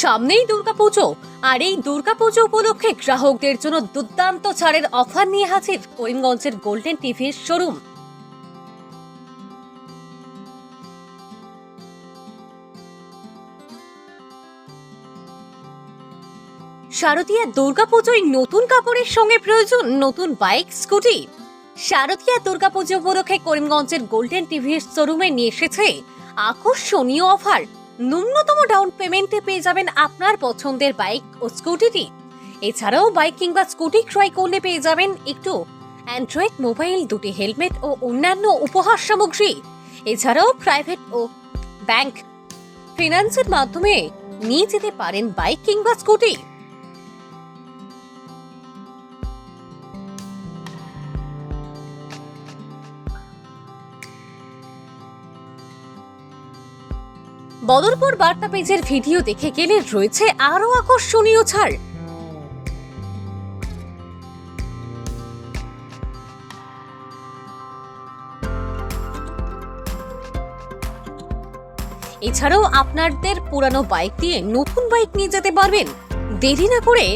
সামনেই দুর্গাপুজো, আর এই দুর্গাপুজো উপলক্ষে গ্রাহকদের জন্য দুর্দান্ত ছাড়ের অফার নিয়ে হাজির করিমগঞ্জের গোল্ডেন টিভির শোরুম। শারদীয়া দুর্গাপুজোয় নতুন কাপড়ের সঙ্গে প্রয়োজন নতুন বাইক, স্কুটি। শারদীয়া দুর্গাপুজো উপলক্ষে করিমগঞ্জের গোল্ডেন টিভির শোরুমে নিয়ে এসেছে আকর্ষণীয় অফার। ন্যূনতম ডাউন পেমেন্টে পেয়ে যাবেন আপনার পছন্দের বাইক ও স্কুটিটি। এছাড়াও বাইক কিংবা স্কুটি ক্রয় করলে পেয়ে যাবেন একটু অ্যান্ড্রয়েড মোবাইল, দুটি হেলমেট ও অন্যান্য উপহার সামগ্রী। এছাড়াও প্রাইভেট ও ব্যাংক ফিনান্সের মাধ্যমে নিয়ে যেতে পারেন বাইক কিংবা স্কুটি। বদরপুর বার্তা পেজের ভিডিও দেখে গেলে রয়েছে আরো আকর্ষণীয় ছাড়। এছাড়াও আপনাদের পুরানো বাইক দিয়ে নতুন বাইক নিয়ে যেতে পারবেন। দেরি না করে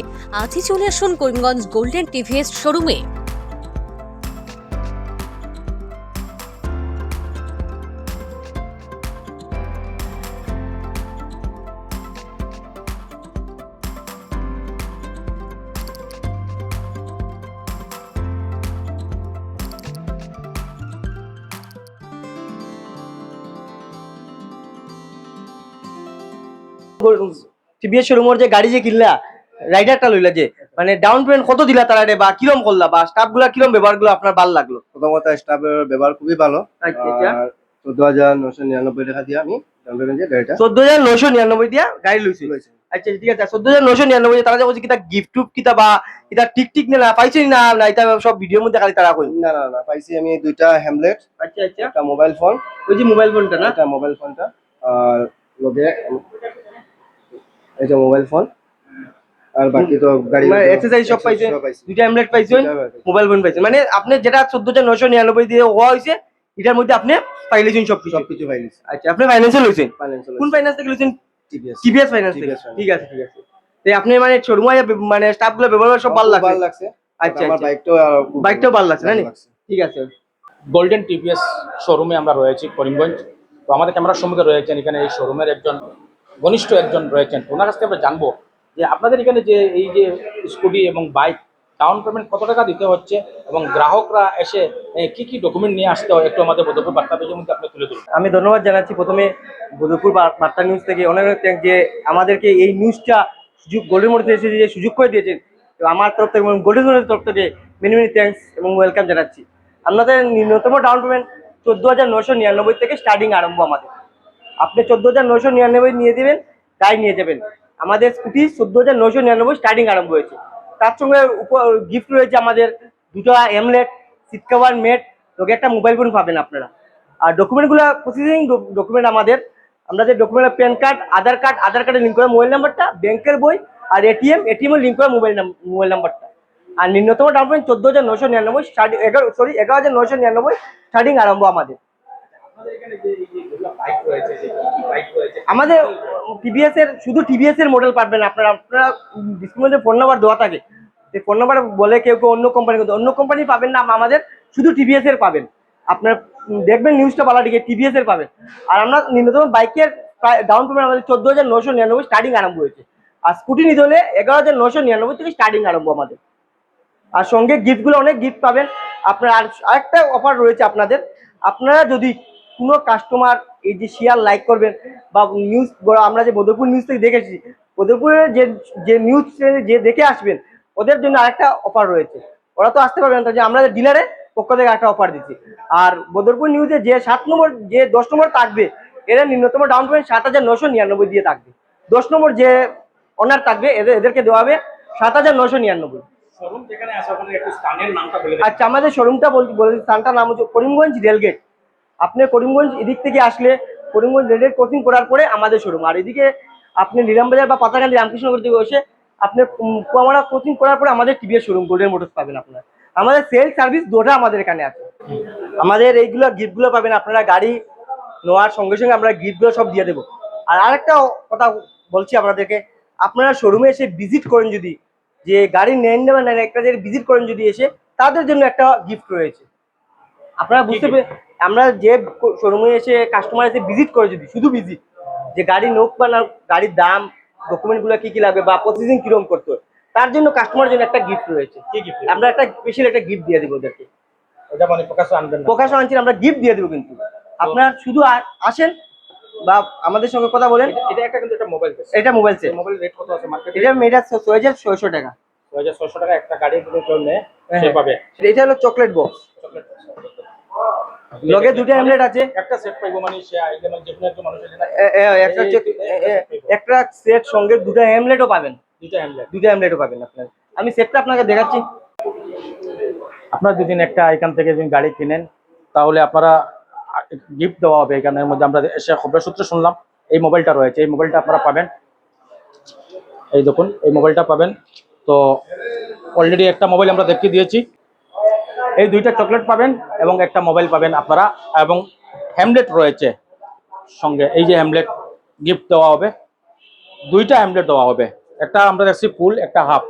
আজই চলে আসুন করিমগঞ্জ গোল্ডেন টিভিএস শোরুমে। টিভিএস শোরুমের যে গাড়ি যে কিনলা, রাইডারটা লইলা, যে মানে ডাউন পেমেন্ট কত দিলা তারা, বা কিরম করলা, বা স্টাফ গুলা কিরম ব্যবহার গুলো আপনার ভালো লাগলো? প্রথমত স্টাফের ব্যবহার খুবই ভালো। আচ্ছা আচ্ছা, 14,999 টাকা দিয়ে আমি ডাউন পেমেন্টে গাড়িটা 14,999 দিয়া গাড়ি লইছি। আচ্ছা ঠিক আছে, 14,999 তারা যে বলছে কিতা গিফট টুপ কিতা বা এটা টিক টিক না পাইছি না, না এটা সব ভিডিওর মধ্যে খালি তারা কই? না না না, পাইছি আমি দুইটা হ্যামলেট, আচ্ছা আচ্ছা, একটা মোবাইল ফোন, ওই যে মোবাইল ফোনটা না, এটা মোবাইল ফোনটা, আর লগে এটা মোবাইল ফোন, আর বাকি তো গাড়ি মানে এক্সারসাইজ সব পাইছে। দুইটা হ্যামলেট পাইছেন, মোবাইল ফোন পাইছেন, মানে আপনি যেটা 14,999 দিয়ে হওয়া হইছে এটার মধ্যে আপনি পাইলেছেন সবকিছু পাইছি। আচ্ছা, আপনি ফাইন্যান্সে লইছেন? ফাইন্যান্সিয়াল কোন ফাইন্যান্স থেকে লইছেন? টিভিএস ফাইন্যান্স থেকে। টিভিএস ঠিক আছে ঠিক আছে। তাই আপনি মানে শোরুমে মানে স্টাফ গুলো ব্যবহার সব ভালো লাগছে? আচ্ছা আমার আচ্ছা, বাইকটাও ভালো লাগছে না? ঠিক আছে। গোল্ডেন টিভিএস শোরুমে আমরা রয়েছি করিমগঞ্জ। তো আমাদের ক্যামেরার সম্মুখে রয়েছেন এখানে এই শোরুমের একজন ঘনিষ্ঠ একজন রয়েছেন। ওনার কাছ থেকে আমরা জানবো যে আপনাদের এখানে যে এই যে স্কুটি এবং বাইক ডাউন পেমেন্ট কত টাকা দিতে হচ্ছে এবং গ্রাহকরা এসে কি কি ডকুমেন্ট নিয়ে আসতে হয়, একটু আমাদের বদরপুর বার্তা পেজের মধ্যে আপনি তুলে ধরুন। আমি ধন্যবাদ জানাচ্ছি প্রথমে বদরপুর বার্তা নিউজ থেকে, অনেক অনেক থ্যাঙ্ক যে আমাদেরকে এই নিউজটা সুযোগ গোল্ডেন মধ্যে এসে যে সুযোগ করে দিয়েছেন। তো আমার তরফ থেকে এবং গোল্ডেন মোড়ের তরফ থেকে মেনি মেনি থ্যাঙ্কস এবং ওয়েলকাম জানাচ্ছি। আপনাদের ন্যূনতম ডাউন পেমেন্ট 14,999 থেকে স্টার্টিং আরম্ভ আমাদের। আপনি 14,999 নিয়ে দেবেন, তাই নিয়ে যাবেন। আমাদের স্কুটি 14,999 স্টার্টিং আরম্ভ হয়েছে। তার সঙ্গে গিফট রয়েছে আমাদের দুটো এমলেট, সিট কভার, মেট, তোকে একটা মোবাইল ফোন পাবেন আপনারা। আর ডকুমেন্টগুলো প্রসেসিং ডকুমেন্ট আমাদের, আমরা যে ডকুমেন্ট প্যান কার্ড, আধার কার্ডে লিঙ্ক করা মোবাইল নাম্বারটা, ব্যাংকের বই, আর এটিএম এ লিঙ্ক করা মোবাইল নাম্বারটা। আর নিম্নতম ডাউন পেমেন্ট 14,999 স্টার্টিং 11,999 স্টার্টিং আরম্ভ আমাদের। আমাদের টিভিএস এর শুধু টিভিএস এর মডেল পাবেন আপনারা ডিসপ্লেতে ফোন নাম্বার দেওয়া থাকে, সেই ফোন নাম্বার বলে কেউ অন্য কোম্পানি পাবেন না, আমাদের শুধু টিভিএস এর পাবেন। আপনার দেখবেন নিউজটা ভালো দিকে টিভিএস এর পাবেন। আর আমরা নিম্নতম বাইকের ডাউন পেমেন্ট আমাদের 14,999 স্টার্টিং আরম্ভ হয়েছে। আর স্কুটি নিতে হলে 11,999 থেকে স্টার্টিং আরম্ভ আমাদের। আর সঙ্গে গিফটগুলো অনেক গিফট পাবেন আপনার। আর আরেকটা অফার রয়েছে আপনাদের, আপনারা যদি কোনো কাস্টমার এই যে শেয়ার লাইক করবেন বা নিউজ, আমরা যে বদরপুর নিউজ থেকে দেখেছি, বদরপুরের যে নিউজ যে দেখে আসবেন ওদের জন্য আরেকটা অফার রয়েছে। ওরা তো আসতে পারবেন না, যে আমরা ডিলারের পক্ষ থেকে একটা অফার দিচ্ছি। আর বদরপুর নিউজে যে 7 নম্বর যে 10 নম্বর থাকবে, এরা নিম্নতম ডাউন পেমেন্ট 7,999 দিয়ে থাকবে। 10 নম্বর যে অনার থাকবে এদেরকে দেওয়া হবে 7,999। আচ্ছা, আমাদের শোরুমটা স্থানটার নাম হচ্ছে করিমগঞ্জ রেলগেট। আপনি করিমগঞ্জ এদিক থেকে আসলে করিমগঞ্জ রেলগেট ক্রসিং করার পরে আমাদের শোরুম। আর এদিকে আপনি নিলামবাজার বা পাতাকান্দি রামকৃষ্ণনগর থেকে এসে আপনি কুয়ামারা ক্রসিং করার পরে আমাদের টিভিএস শোরুম গোল্ডেন মোটরস পাবেন আপনারা। আমাদের সেলস সার্ভিস দুটো আমাদের এখানে আছে। আমাদের এইগুলো গিফটগুলো পাবেন আপনারা, গাড়ি নেওয়ার সঙ্গে সঙ্গে আমরা গিফটগুলো সব দিয়ে দেবো। আর আরেকটা কথা বলছি আপনাদেরকে, আপনারা শোরুমে এসে ভিজিট করেন যদি, যে গাড়ি নেন বা নেন একটা যে ভিজিট করেন যদি এসে, তাদের জন্য একটা গিফট রয়েছে। আপনারা বুঝতে পেরে, আমরা যে শোরুমে এসে কাস্টমার এসে ভিজিট করে যদি, শুধু ভিজিট, যে গাড়ি নোক বা না, গাড়ির দাম, ডকুমেন্টগুলো কি কি লাগবে বা প্রসেসিং কিরকম করতে হয়, তার জন্য কাস্টমারের জন্য একটা গিফট রয়েছে। কি গিফট? আমরা একটা স্পেশাল একটা গিফট দিয়ে দিব ওদেরকে। ওটা মানে প্রকাশও আনবেন না? প্রকাশ আনছি, আমরা গিফট দিয়ে দেবো, কিন্তু আপনারা শুধু আসেন বা আমাদের সঙ্গে কথা বলেন। এটা একটা কিন্তু একটা মোবাইল কেস। এটা মোবাইল সেট, মোবাইল রেট কত আছে মার্কেটে? এটা মেয়েটা 6600 টাকা। 2600 টাকা একটা গাড়ি যদি কেউ নেয় সে পাবে। এটা হলো চকলেট বক্স, লগে দুটো হ্যামলেট আছে। একটা সেট পাইবো মানে সে আইলে মানে যে কোনো একটা মানুষের জন্য একটা সেট সঙ্গে দুটো হ্যামলেটও পাবেন, দুইটা হ্যান্ডেল। দুটো হ্যামলেটও পাবেন আপনার। আমি সেটটা আপনাকে দেখাচ্ছি। আপনারা যদি একটা এখান থেকে যদি গাড়ি কিনেন তাহলে আপনারা গিফট দেওয়া হবে। এখানের মধ্যে আমরা এসে খবর সূত্রে শুনলাম এই মোবাইলটা রয়েছে, এই মোবাইলটা আপনারা পাবেন। এই দেখুন এই মোবাইলটা পাবেন। তো অলরেডি একটা মোবাইল আমরা দেখিয়ে দিয়েছি, এই দুইটা চকলেট পাবেন এবং একটা মোবাইল পাবেন আপনারা, এবং হ্যামলেট রয়েছে সঙ্গে। এই যে হ্যামলেট গিফট দেওয়া হবে, দুইটা হ্যামলেট দেওয়া হবে, একটা আমরা দেখছি ফুল, একটা হাফ।